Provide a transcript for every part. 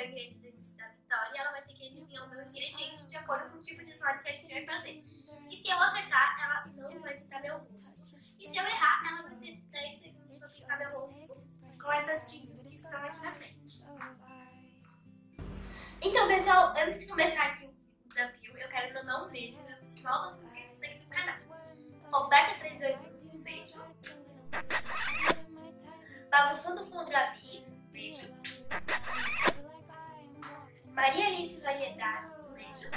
o ingrediente da Vitória e ela vai ter que adivinhar o meu ingrediente de acordo com o tipo de slime que a gente vai fazer. E se eu acertar, ela não vai pintar meu rosto. E se eu errar, ela vai ter 10 segundos pra pintar meu rosto com essas tintas que estão aqui na frente. Então, pessoal, antes de começar aqui o desafio, eu quero mandar um beijo para as novas inscritas aqui do canal. Roberta325, um beijo. Bagunçando com o Gabi, um beijo. Maria Alice Variedades, um beijo.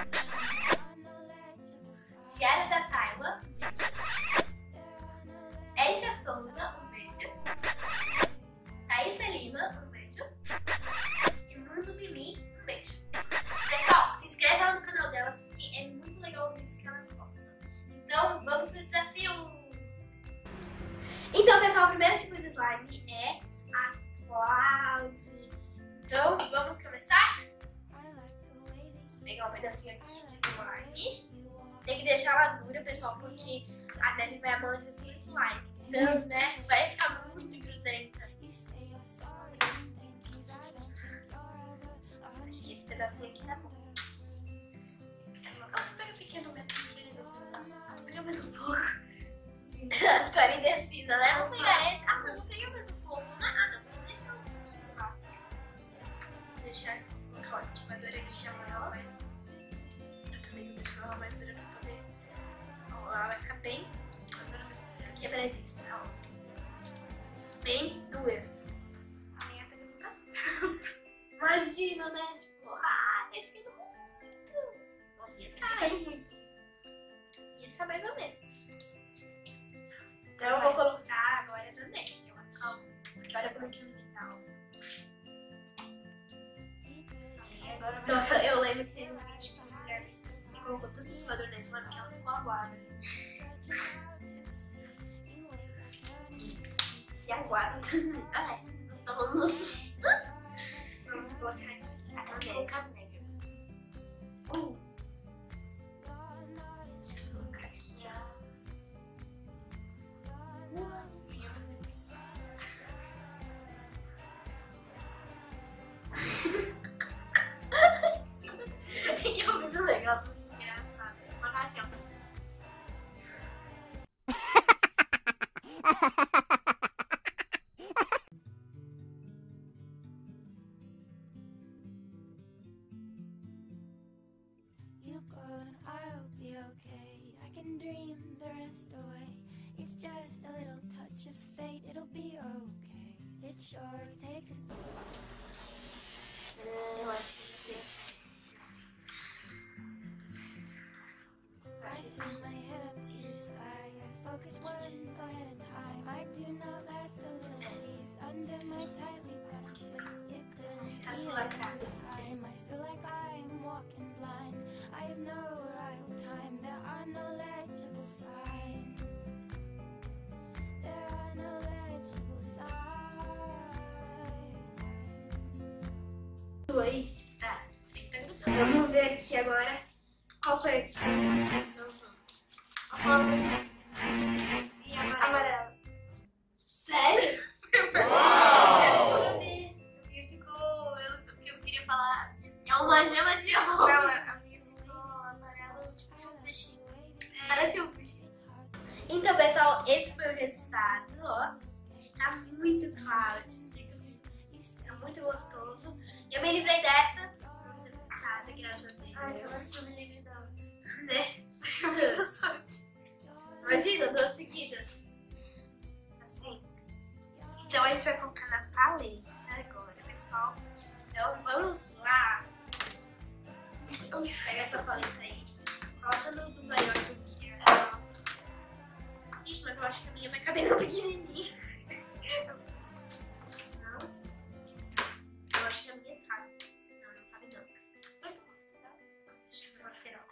Diária da Taila, um beijo. Érica Souza, um beijo. Thaísa Lima, um beijo. E Mundo Mimi, um beijo. Pessoal, se inscreve lá no canal delas, que é muito legal os vídeos que elas postam. Então, vamos pro desafio! Então, pessoal, o primeiro tipo de slime é a Cloud. Então, vamos começar? Vou pegar um pedacinho aqui de slime. Tem que deixar ela dura, pessoal, porque a neve vai amolecer sua slime. Então, né, vai ficar muito grudenta. Acho que esse pedacinho aqui tá bom. Vou pegar pequeno mesmo, vou pegar mais um pouco. Tô ali indecisa, né? Vou pegar esse. Ah, não, vou pegar mais um pouco. Nada, deixa eu lá. Deixa colocar o atimador aqui, chama ela, mas eu também vou deixar ela mais dura pra poder. Ó, ela vai ficar bem quebradiça, ó. Bem dura. A minha também não tá tanto. Imagina, né? Tipo, tá esquecendo muito. A minha tá esquecendo muito. A minha tá mais ou menos. Então eu vou colocar agora também, eu acho. Agora eu coloquei no final. Nossa, eu lembro que teve um vídeo que a mulher colocou tudo de valor na slime que ela ficou aguada. E aguada também. Ai, não tô falando assim. Vamos colocar aqui a nega. Deixa eu colocar aqui a... que é muito legal, muito engraçado. Uma canção. You go and I'll be okay. I can dream the rest away. It's just a little touch of fate. It'll be okay. It sure takes its Eu acho que I turn my head up to the sky. I focus one thought at a time. I do not let the little leaves under my tightly bound sleeve. It couldn't be any time. I feel like I'm walking blind. I have no arrival time. There are no legible signs. There are no legible signs. Oi, tá. Vamos ver aqui agora qual foi esse amarelo. Sério? Eu queria falar. É uma gema de ouro. Não, a minha ficou amarelo, tipo de um peixinho. Parece um peixinho. Então, pessoal, esse foi o resultado, ó. Tá muito cloud, gente. É muito gostoso. Eu me livrei dessa. Não ser nada, graças a Deus. Ai, agora que eu me livrei da outra. Né? Muita sorte. Imagina, 2 seguidas. Assim. Então a gente vai colocar na paleta agora, pessoal. Então vamos lá. Pega essa paleta aí. Coloca no do maior do que a... Ixi, mas eu acho que a minha vai caber no pequenininho. Não. Eu acho que a minha cabe. Não, não cabe não. Deixa eu ver a lateral.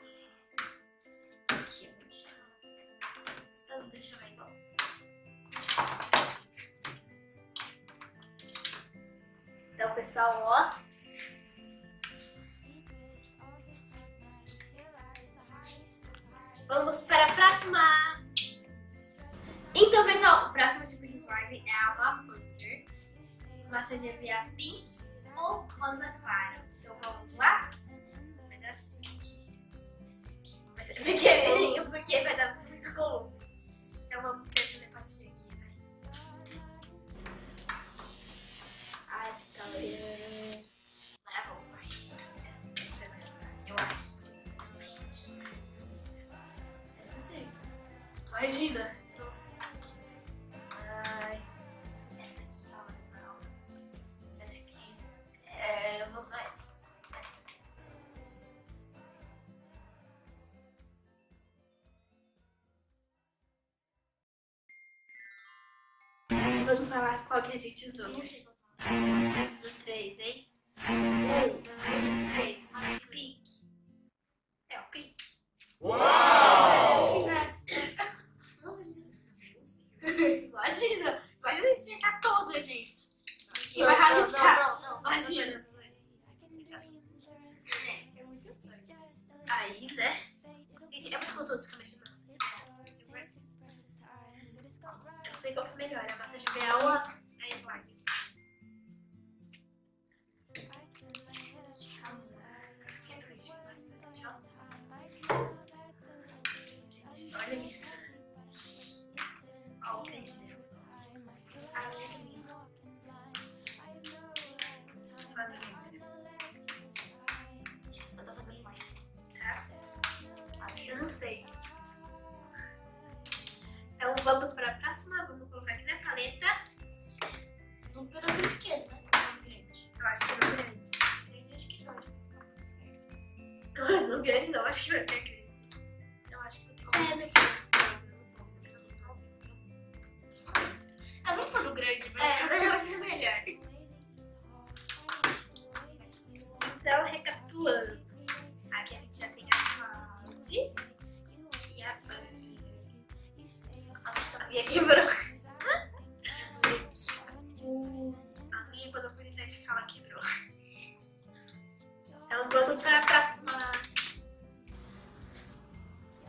Aqui, ó. Deixa eu ver igual. Então, pessoal, ó. Vamos para a próxima. Então, pessoal, o próximo tipo de slime é a lavanda. Você já via pink ou rosa claro. Tá, qual que a gente usou? Não sei qual. No 3, hein? 1, 2, 3. Pique. É o pique. Uau! Imagina acertar toda, gente. Ninguém vai rabiscar. Não. Imagina. É muita sorte. Aí, né? Gente, é muito gostoso ficar mexendo na massa de mel. Eu não sei qual que é melhor, a massa de mel ou a slime. Bastante, ó. Gente, olha isso. Olha o creme dela. A minha também. Só tá fazendo mais. Tá? Eu não sei. Então vamos para a próxima. Vamos colocar aqui na paleta. Um pedacinho pequeno, né? Não grande. Eu acho que no grande. Grande acho que não. No grande não, acho que vai ficar grande. Eu acho que vai ficar grande. Vamos pôr no grande, Vai ser melhor. Então, recapitulando. Aqui a gente já tem a Cloud e a Bunny. A minha quebrou. A minha, quando eu fui teste, ela quebrou. Então, vamos para a próxima.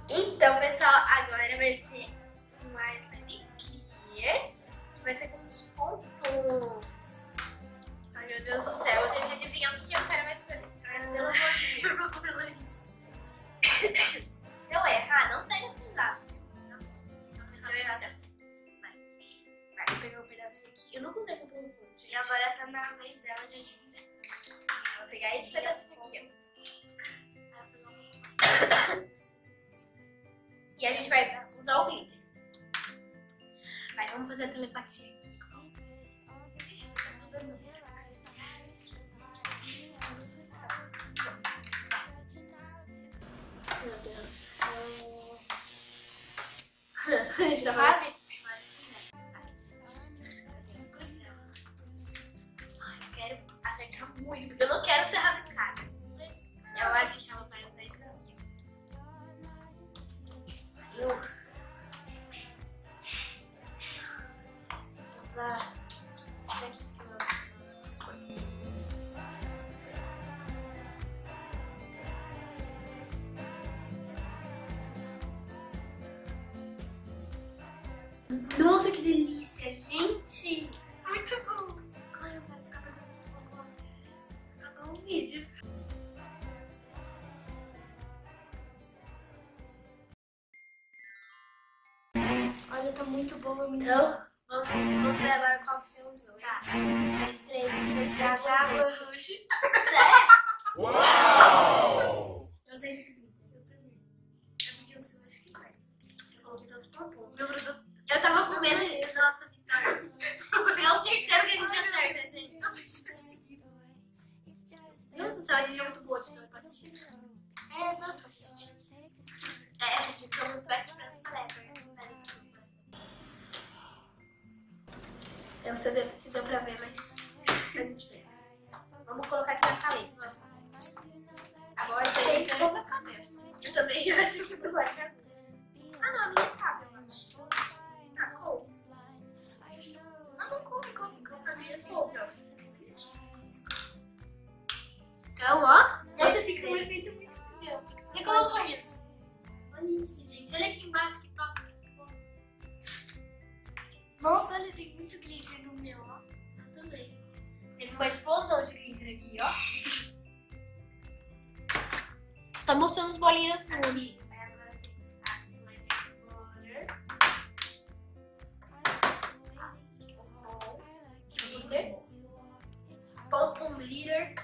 Então, pessoal, agora vai ser um slime clear. Vai ser com uns pompons. Ai, meu Deus do céu, eu tenho que adivinhar o que eu quero mais fazer. Pelo amor de Deus. Se eu errar, não tem nada. Se eu errar, vai pegar um pedacinho aqui. Eu não consigo pôr um ponto, gente. E agora tá na vez dela de adivinhar. Eu vou pegar esse pedacinho aqui, e a gente vai usar o glitter. Vai, vamos fazer a telepatia aqui. Meu Deus. Já sabe? Ai, eu quero acertar muito, porque eu não quero ser rabiscada. Eu acho que ela vai andar isso aqui. Usar esse daqui que eu gosto. Nossa, que delícia, gente! Muito bom! Ai, eu quero ficar fazendo um vídeo. Olha, tá muito boa, menina. Então, vamos ver agora qual que você usou. Tá. 2, 3, usou de Água água. roxa. Sério? Uau! Eu usei muito glitter. Eu também. É porque eu sei mais que mais. Eu coloquei tanto pompom. Eu tava com medo de... Nossa, Vitória. É o terceiro que a gente acerta, gente. É o terceiro seguido. Meu Deus do céu, a gente é muito boa de telepatia. É, não, gente. É, somos best friends forever. Eu não sei se deu pra ver, mas a gente vê. Vamos colocar aqui na paleta. Agora você tem que ser caber. Eu também acho que não vai caber. Ah, não, a minha cabe, eu acho. Ah, coube. Ah, não coube. A minha coube, ó. Então, ó. Nossa, fica um efeito muito legal. Você colocou isso? Olha isso, gente. Olha aqui embaixo que top. Nossa, olha, tem muito glitter no meu, ó. Eu também. Teve uma explosão de glitter aqui, ó. Tá mostrando as bolinhas aqui. Aí agora tem a slime butter. Glitter. Ponto com glitter.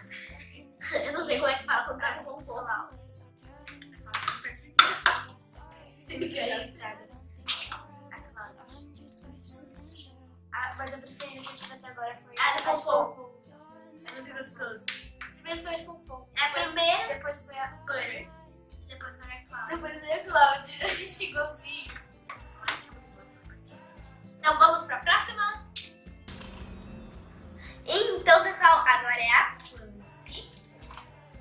Eu não sei como é que fala quando tá com pompom lá, ó. Mas a preferida que eu tive até agora foi Ah, do a de pompom. É muito gostoso. Primeiro foi a de pompom. É, primeiro, Depois foi a butter. E depois foi a cloud. Depois foi a Cláudia. A gente igualzinho. Então vamos pra próxima? Então, pessoal, agora é a Fluffy.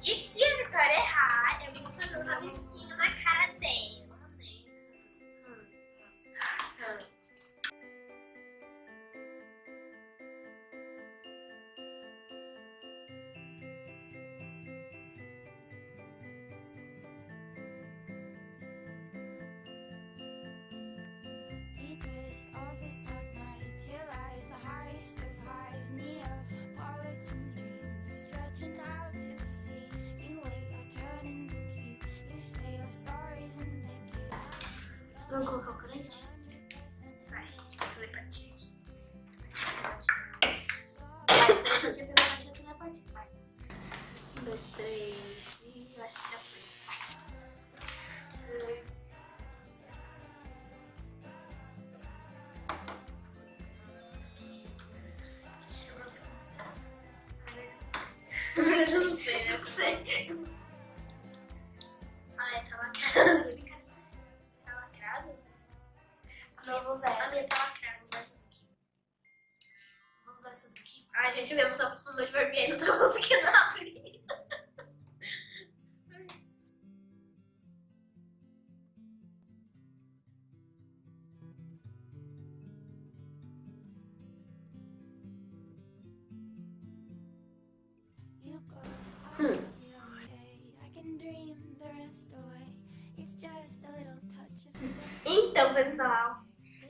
E se a Vitória errar, eu vou fazer um rabisquinho na cara dela. Deepest of the dark nights, here lies the highest of highs. Neapolitan dreams stretching out to the sea. You wait, I turn in the key. You say your sorries and thank you. Vamos colocar o corante? Vai, telepatia aqui. Vai, telepatia. Vai. 1, 2, 3 e eu acho que já foi. Eu não sei. Ai, tá lacrado. Tá lacrado? Não, eu vou usar A essa. minha tá lacrada. Vou usar essa daqui. Vamos usar essa daqui. Ai, gente, eu mesmo tô com os pulmões de barbeiro, não tô conseguindo abrir. You go, I'll be okay. I can dream the rest away. It's just a little touch of Então, pessoal,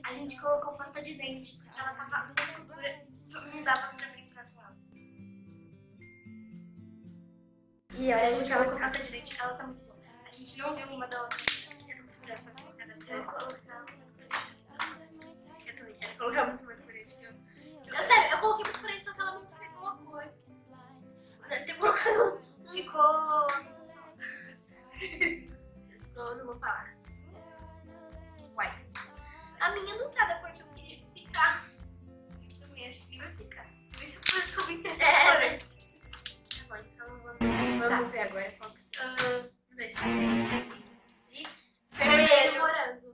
A gente colocou pasta de dente porque ela tava muito dura. Não dava pra mim pra falar. e olha, A a gente gente colocou colocou pasta de dente, ela tá muito boa. A gente não viu uma da outra. Eu tô procurando pra colocar da outra. Eu vou colocar umas coisas. Eu também quero colocar muito mais corante que eu. Sério, eu coloquei muito corante, só que ela não secou a cor. Deve ter colocado. Ficou. Não vou falar. Uai. A minha não tá da cor que eu queria ficar. Eu também acho que vai ficar. Por isso eu tô muito É. interessante. Tá bom, então vamos ver agora qual que são. 1, 2, 3. Vermelho, morango.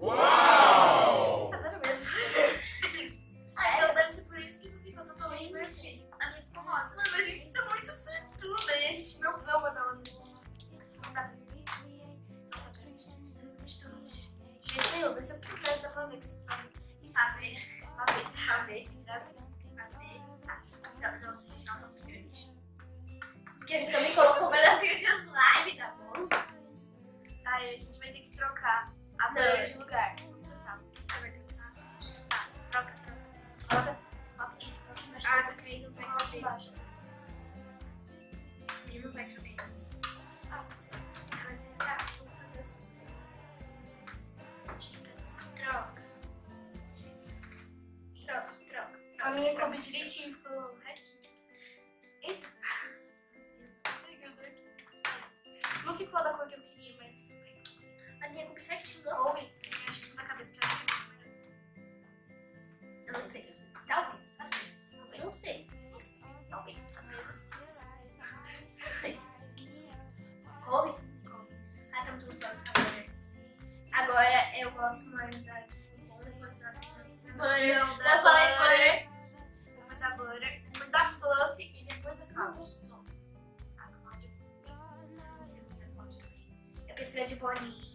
Uau! Tá dando mesmo. Ah, então deve ser por isso que não ficou totalmente vermelho. A minha ficou rosa. Mano, a gente tá muito sortuda e a gente não vê uma da outra. Não dá pra ver. De jeito nenhum, mas se eu quisesse, dá pra ver que isso faz. Tá ver. Tá. Nossa, gente, ela tá muito grande. Porque a gente também colocou um pedacinho de slime, tá bom? Aí a gente vai ter que trocar a Não. cor de lugar. Vamos trocar. Você vai trocar? Deixa eu trocar. Troca. Coloca isso, coloca embaixo. Ah, só que aí não vai Coloca caber. embaixo. Aí não vai caber. Ah, Vai ficar. Vou fazer assim. Troca. Troca. a minha coube direitinho, ficou retinho. Eita. Ai, grudou aqui. Não ficou da cor que eu queria, mas tudo bem. A minha coube certinho. Coube? Eu acho que não vai caber porque eu acho que Eu não sei. Talvez. Às vezes. Eu não sei. Talvez. Às vezes. Não sei. Coube? Ah, tá muito gostoso essa cor. Agora eu gosto mais da depois da butter. Não, Eu falei butter. depois da butter, depois da fluff e depois da Cláudia. A Cláudia. Não sei muito da Cláudia também. Eu prefiro a de bolinha.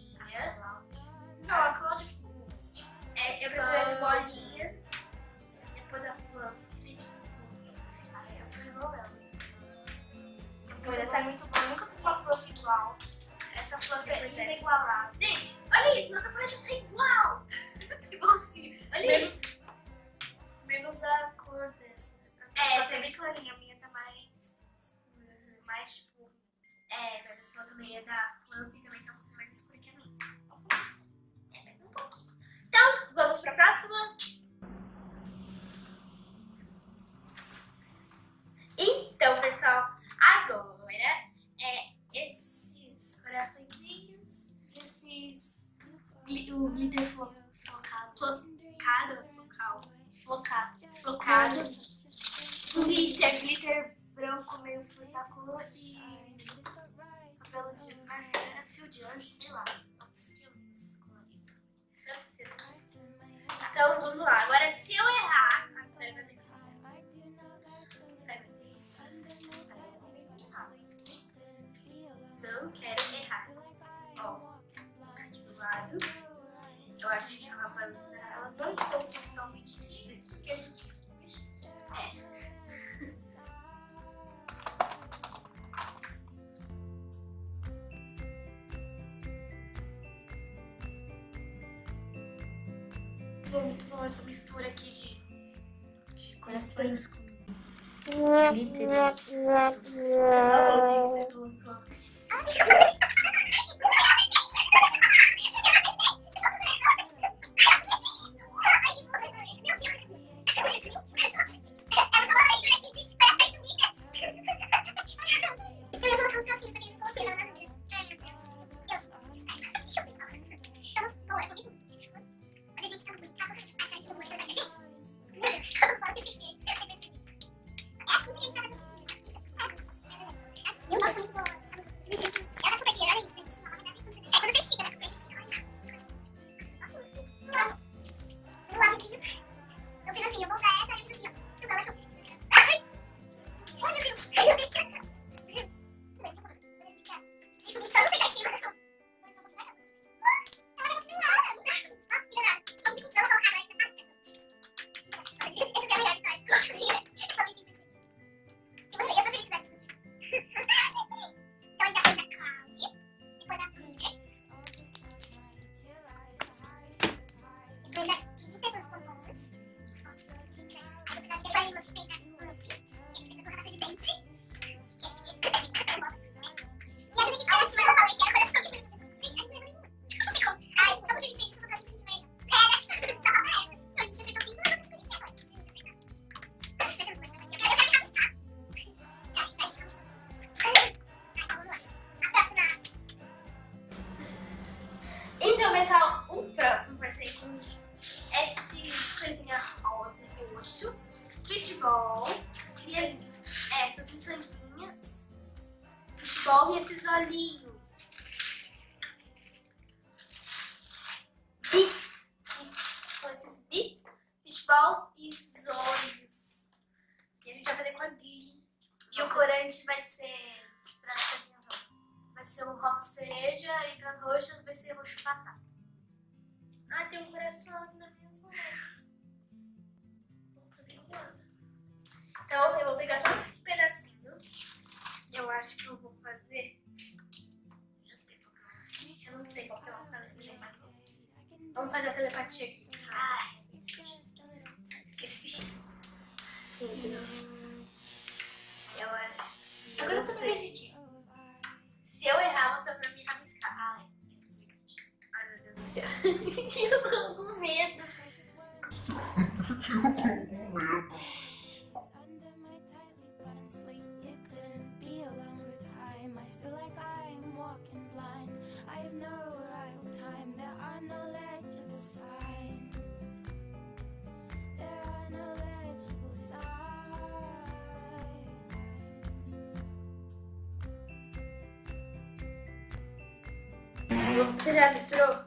Não, a Cláudia ficou boa. Eu prefiro a de bolinha. Depois da fluff. Gente, tá muito bom. Ai, eu sou igual. Depois Essa é muito boa. Eu nunca fiz uma fluff igual. Essa fluff é inigualável. Gente, olha isso. Nossa paleta tá igual. Tá igualzinho. Olha isso. Menos a cor dessa. Essa é bem clarinha. A minha tá mais escura. Mais tipo. Mas a sua também é da fluff e também tá um pouco mais escura que a minha. Mais um pouquinho. Então, vamos pra próxima. Então, pessoal, agora esses coraçõezinhos. O glitter flocado. Flocado. Glitter branco meio frutacô e cabelo de era fio de anjo, sei lá. Uns fiozinhos coloridos. Deve ser. Então, vamos lá. Agora, se eu errar, a Vitória vai ter que fazer. muito bom essa mistura aqui de corações com glitters. Então, pessoal, o próximo vai ser com esses coisinhas rosa e roxo, fishball, e essas miçanguinhas, fishball e esses olhinhos. Bits, com esses bits, fishballs e esses olhos. E a gente vai fazer com a Gui. E o corante vai ser para as coisinhas rosa. Vai ser o rosa cereja e para as roxas vai ser roxo batata. Ah, tem um coração aqui na minha zona. Então eu vou pegar só um pedacinho. Eu acho que eu vou fazer. Já sei qual que é. Eu não sei qual que é o telepatia. Vamos fazer a telepatia aqui. Ai, esqueci. Meu Deus. Eu acho que. Agora eu sei. Se eu errar, você vai me rabiscar. Ai, meu Deus do céu. Eu tô com medo. Você já misturou?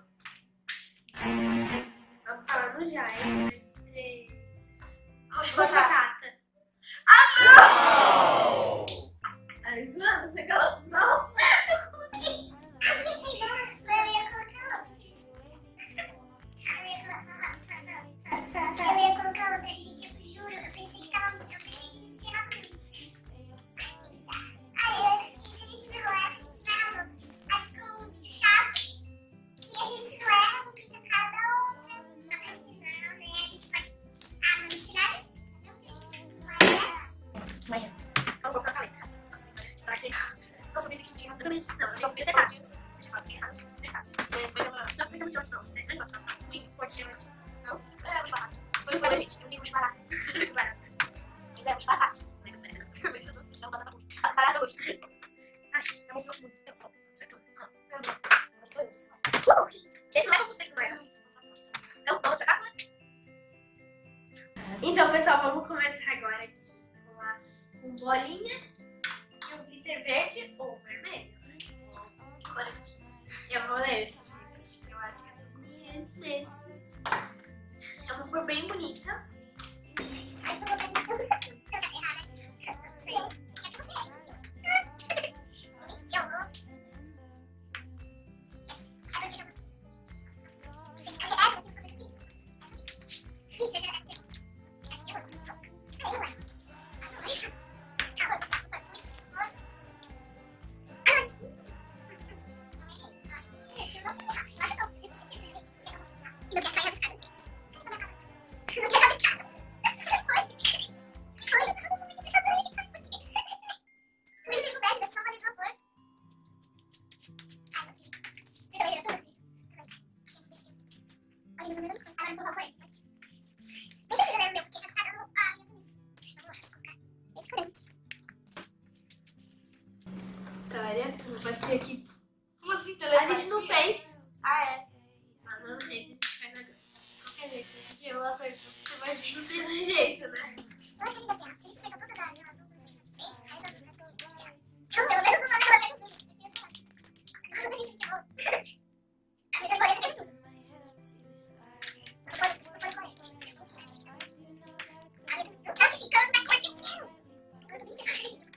Vamos falando já, hein? 2, 3. Roxo batata. Ah, não! Ai, zoando, você calou. Nossa! Eu ia colocar outra, gente, eu juro. Eu pensei que tava muito. Eu pensei que a gente tinha rápido. Aí eu acho que se a gente não errar, a gente vai errar. Aí ficou muito chato. Que a gente não erra, não fica cada outra. No final, né? A gente pode. Ah, no final, não, a gente não vai errar. Amanhã. Vamos colocar a paleta. Será que. Nossa, eu pensei que tinha rapidamente. Não, eu posso acertar. Você tinha falado que errado, eu tinha acertado. Você foi uma. Nossa, foi muito não. Você não gosta de corte de gelante. Não? É, roxo batata. Quando foi da gente, eu li roxo barata. Roxo barata. Mas é roxo batata. Batata roxa. Barata roxa. Ai, é muito muito. Eu sou. Acertou. Não sou eu. Esse não é você que não é. Não, vamos pra casa, né? Então, pessoal, vamos começar agora aqui com bolinha e um glitter verde ou vermelho. Corante. Eu vou nesse, gente. Eu acho que eu tô confiante nesse. É uma cor bem bonita. Ai, eu vou pegar errada. Vitória. Eu bati aqui. Como assim, A telepatia? gente não fez. Ah, é. Ah, não, gente, a gente faz agora. Qualquer jeito, a gente eu acerto. Mas a gente tem um jeito, né? Eu acho que a gente vai ser, se a gente acertar todas as minhas outras vezes, eu pelo menos uma, pelo menos uma. Eu não sei se a minha coleta tem tudo. Não pode correr. Eu quero que ficando na cor que eu quero. Eu tô brincando.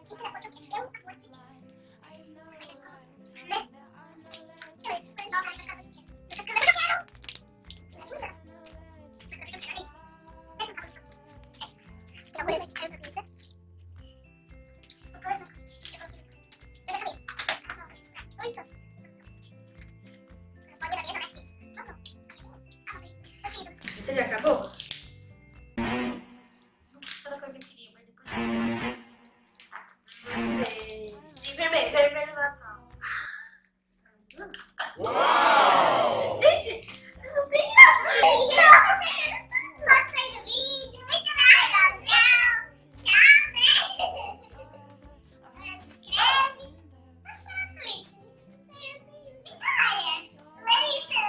Fica na cor que eu quero. Eu, a cor que eu quero. Né? Eu, essas coisas novas, acho que eu quero. Eu tô ficando que eu quero. Eu acho muito legal. Eu vou deixar pra pizza. Vou pôr no skate. Eu coloquei no skate. Eu acabei. Oito. Pode ir na mesa, né, aqui. Acabei. Ok. Você já acabou? Não precisa da cor que eu queria, mas depois. Você... Sim, vermelho. Vermelho Natal. Gente, não tem graça. Gostei do vídeo. Muito legal. Tchau. Tchau, né? Inscreve. Tá chato isso. Vitória. Larissa.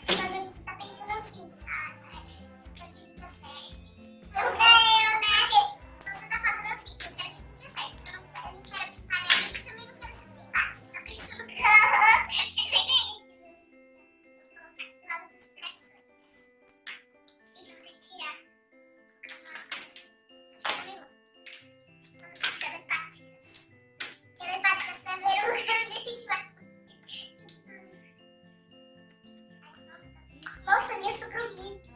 Mas você tá pensando assim, eu quero que a gente acerte. Não, né, gente? Você tá fazendo assim, eu quero que a gente acerte. Eu não quero pintar a gente, também não quero ser pintada. Você tá pensando que... Vou colocar do lado dos pressões. Gente, eu vou ter que tirar. Vamos telepáticas. Telepáticas pra ver o lugar onde a gente vai. Nossa, minha sobrou muito.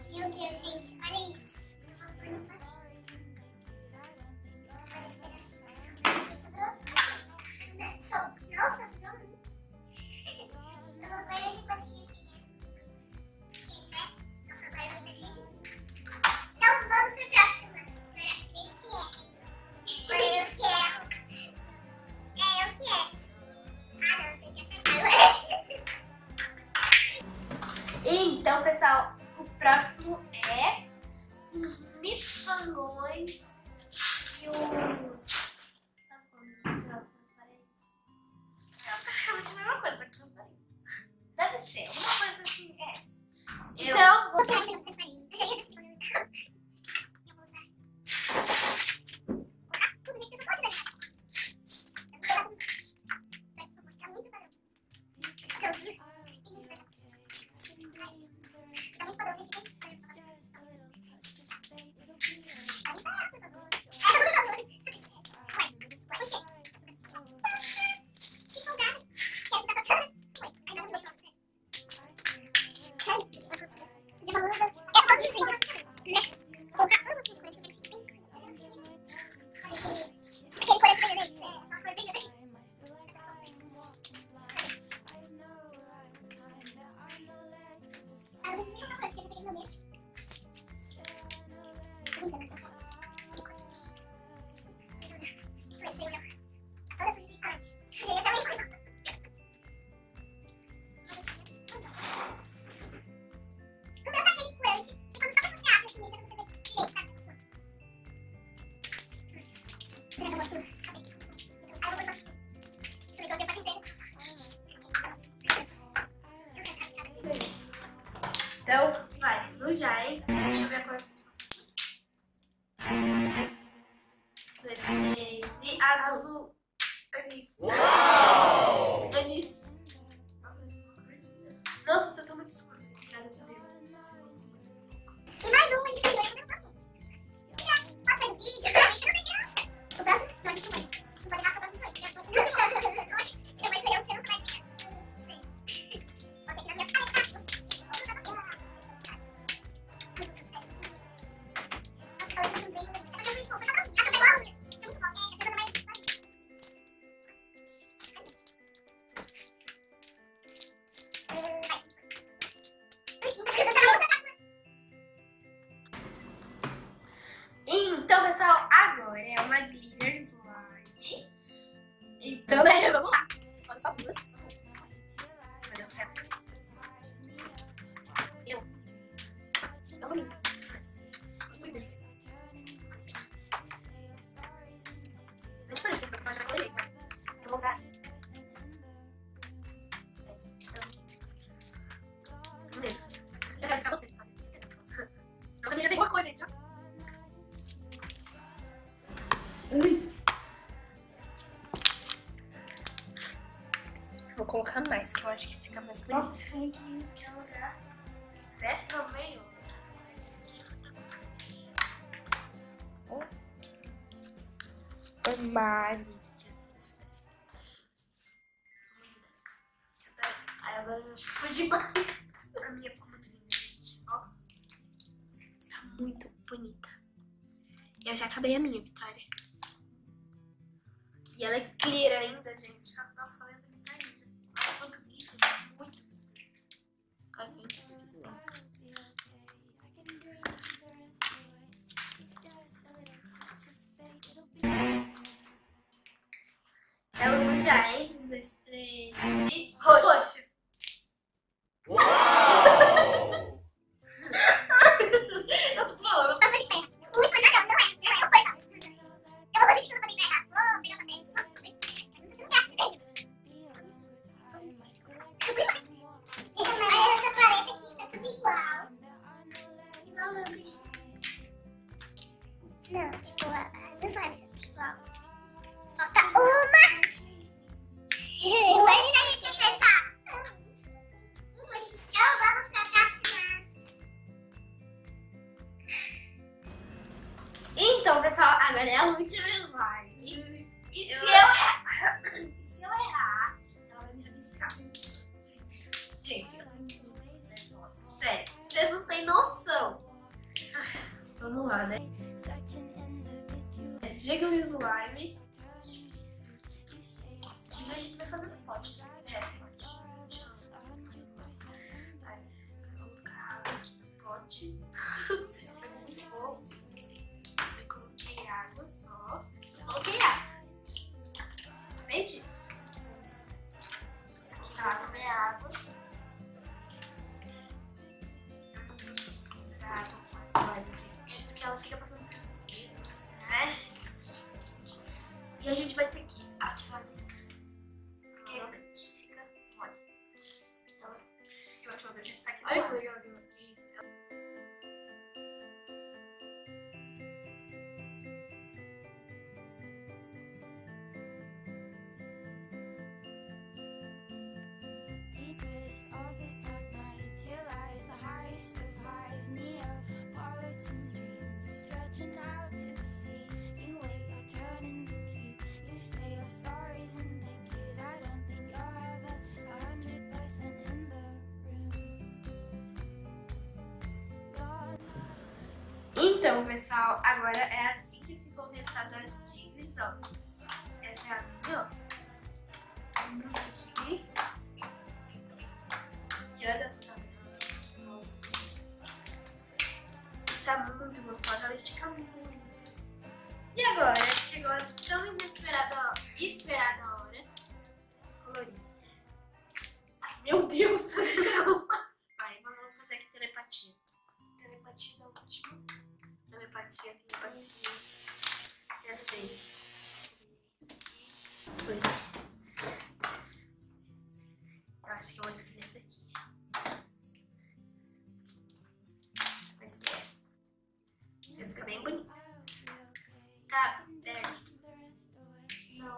Meu Deus, gente, olha isso. Eu vou pôr no potinho. Olha esse pedacinho. Sobrou. Nossa, sobrou muito. Eu vou pôr nesse potinho aqui mesmo. Porque, né? Não sobrou muita gente. Então, vamos pro próximo. Esse é. Eu quero. É, eu quero. Ah, não, tem que acertar agora. Então, pessoal, o próximo é os miçangões e os... Tá falando transparente? É praticamente a mesma coisa, só que transparente. Deve ser, uma coisa assim, é. Então, Vou tirar aqui no passarinho. Eu já ia decidir onde eu vou usar. Colocar tudo, gente, eu só pode usar. Eu vou colocar tudo. Vai, por favor, tá muito padrão. Então, acho que tem muito padrão. Tá muito padrão, gente, tem padrão. Tá muito padrão, por favor. Por favor. Ué, por quê? Que folgado. Quer ficar com a câmera? Ué, ainda não deixou você. Ai, de uma luva. Eu gosto de gente, né? Colocar uma motinha de colete que eu quero que fique bem. Aquele colete vermelho, uma cor bem grande. Ah, eu não sei qual é, porque eu peguei no mesmo. Tô brincando, eu faço. Colete vermelho. Toda suja de colete. Sujei até lá embaixo. O meu tá aquele crunch, e quando só você abre assim, então você vê direito, sabe? Já acabou tudo. Acabei. Aí eu vou pôr eu coloquei o pato inteiro. Então, vai, no Jai. Deixa eu ver a cor. 2, 3 e azul. Anis. Anis. Nossa, você tá muito escuro. E mais uma de senhor, eu não dá muito. Já, pode ser um vídeo, não tem graça. O próximo, não, a gente não pode. A gente não pode errar porque o próximo sou eu. Você vai escolher o que você não vai ganhar. Sei. Bota aqui na minha paleta. Nossa, tá bem. Muito sério. Nossa, ela tá muito bem. É porque eu fiz pouco, tá bom? Acho que eu pego a unha. É muito bom. É a coisa mais... Vai. vamos lá. Olha só duas. Meu Deus do céu. Eu vou limpar. Muito delícia. Deixa eu ver se eu já colhei. Eu vou usar. Beleza. Eu quero deixar você. Nossa, amiga, tem alguma coisa, gente. Vou colocar mais, que eu acho que fica mais bonito. Nossa, esse canudinho que é um lugar. Né? No meio. É mais bonito que essas. São muito dessas. Aí agora eu acho que foi demais. A minha ficou muito linda, gente. Ó. Tá muito bonita. E eu já acabei a minha, Vitória. E ela é clear ainda, gente. Nossa, falei bonito ainda. Olha quanto bonito. Muito. É um já, hein? 1, 2, 3 e... Roxo. Uau! Eu tô falando. Eu vou de pé. O último não é, não é. Eu vou pegar. Eu vou fazer de tudo pra me pegar. Vou pegar essa pente. Não quero essa pente. Aí essa paleta aqui está tudo igual. Não, tipo, as duas paletas estão tudo igual. Falta uma. Imagina a gente acertar. Então vamos pra próxima. Então, pessoal, agora é a última slide. E se eu errar? E se eu errar, ela vai me rabiscar. Gente, sério, vocês não têm noção. Vamos lá, né? Jiggly slime. Diga, a gente vai fazer no pote. É, pode. Deixa eu... Aí, vou colocar água aqui no pote. Não sei se foi muito bom. Não sei. Eu coloquei água só. Eu coloquei água. Não sei disso. Aqui na água é água. Eu não preciso misturar água com mais slime, gente. Porque ela fica passando pelos dedos, né? E a gente vai ter que ativar isso. Porque realmente fica mole. Então, o ativador já está aqui do Olha que lado. legal que eu fiz. Deepest of the dark nights, here lies the highest of highs, Neapolitan dreams stretching out to the sea. You wait your turn in the queue, you say your stories and thank yous. I don't think you're ever 100% in the room. Então, pessoal, agora é assim que ficou o resultado das tigres, ó. Essa é a minha, ó. Muito tigre. E olha, tá muito gostosa, ela estica muito. E agora, chegou a tão esperada hora de colorir. Ai, meu Deus, vai, vamos fazer aqui telepatia. Telepatia da última. Telepatia. Já sei. Foi. Eu acho que eu vou escolher essa daqui. Vai ser essa. Vai ficar bem bonita. Tá perto. Não.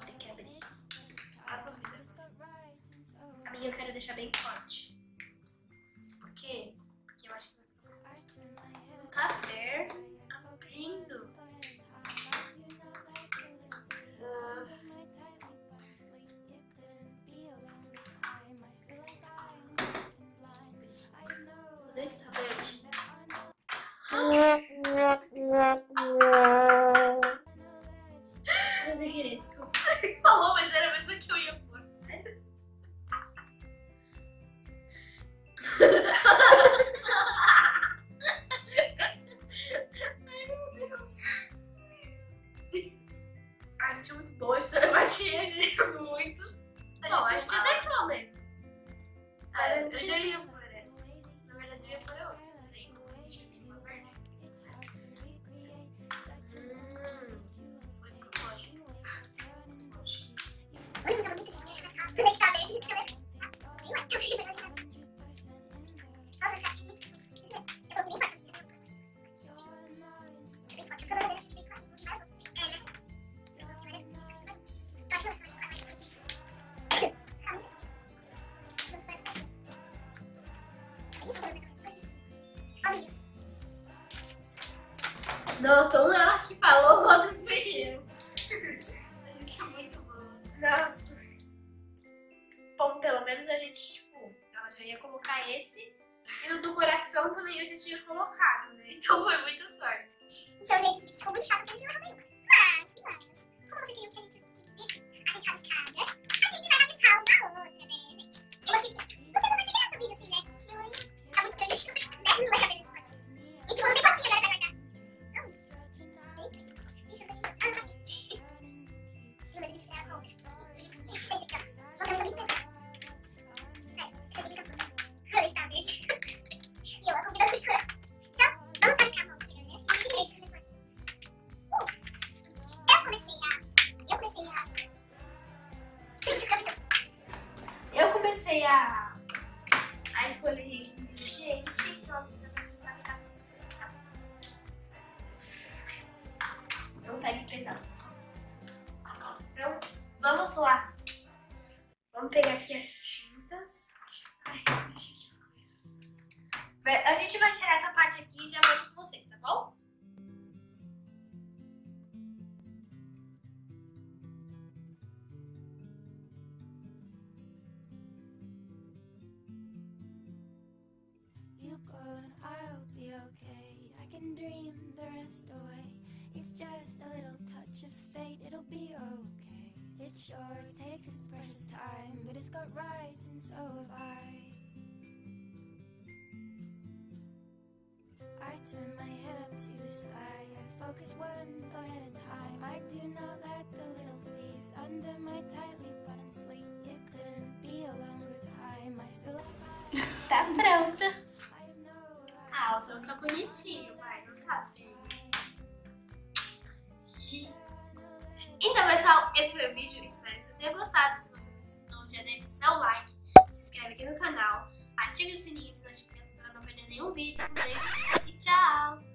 Tem que abrir. A minha eu quero deixar bem forte. Por quê? Porque eu acho que não tá abrindo. Não está verde. Mas eu queria, desculpa. Falou, mas era a mesma que eu ia pôr. Não, então ela que falou, o outro foi eu. A gente é muito boa. Nossa. Bom, pelo menos a gente, tipo, ela já ia colocar esse. E no do coração também eu já tinha colocado, né? Então foi muita sorte. Então, gente, ficou muito chato porque a gente não arrumou nunca. Mas, como vocês queriam que a gente visse, a gente rabiscava. A gente vai rabiscar uma outra, né, gente? Eu achei, porque não vai ter graça o vídeo assim, né? Senão tá muito grande, né? Não vai caber nesse potinho. E tipo, não tem potinho agora pra guardar. Não. Deixa eu ver aqui. Ah, não, aqui. Eu vou tirar a conta. Gente, aqui, ó. Nossa, eu tô muito pesado. Sério, essa dica é boa. Olha, está verde. E eu a convido a de coração. Então, vamos rabiscar a mão, né? Gente, eu comecei a escolher gente, então não pegue pesado. Então, vamos lá. Vamos pegar aqui as tintas. Ai, deixa aqui as coisas. A gente vai tirar essa parte aqui e já volto com vocês, tá bom? You go and I'll be okay. I can dream the rest away. It's just a little touch of fate, it'll be okay. It sure takes its precious time, but it's got rights and so have I. I turn my head up to the sky, I focus one thought at a time. I do not let the little thieves under my tightly buttoned sleeve. It couldn't be a longer time, I feel like Tá pronta. I know what Ah, o som tá bonitinho, mas não tá feio. Então, pessoal, esse foi o vídeo. Espero que você tenha gostado. Se você gostou, já deixa seu like, se inscreve aqui no canal, ative o sininho de notificação para não perder nenhum vídeo. Um beijo e tchau!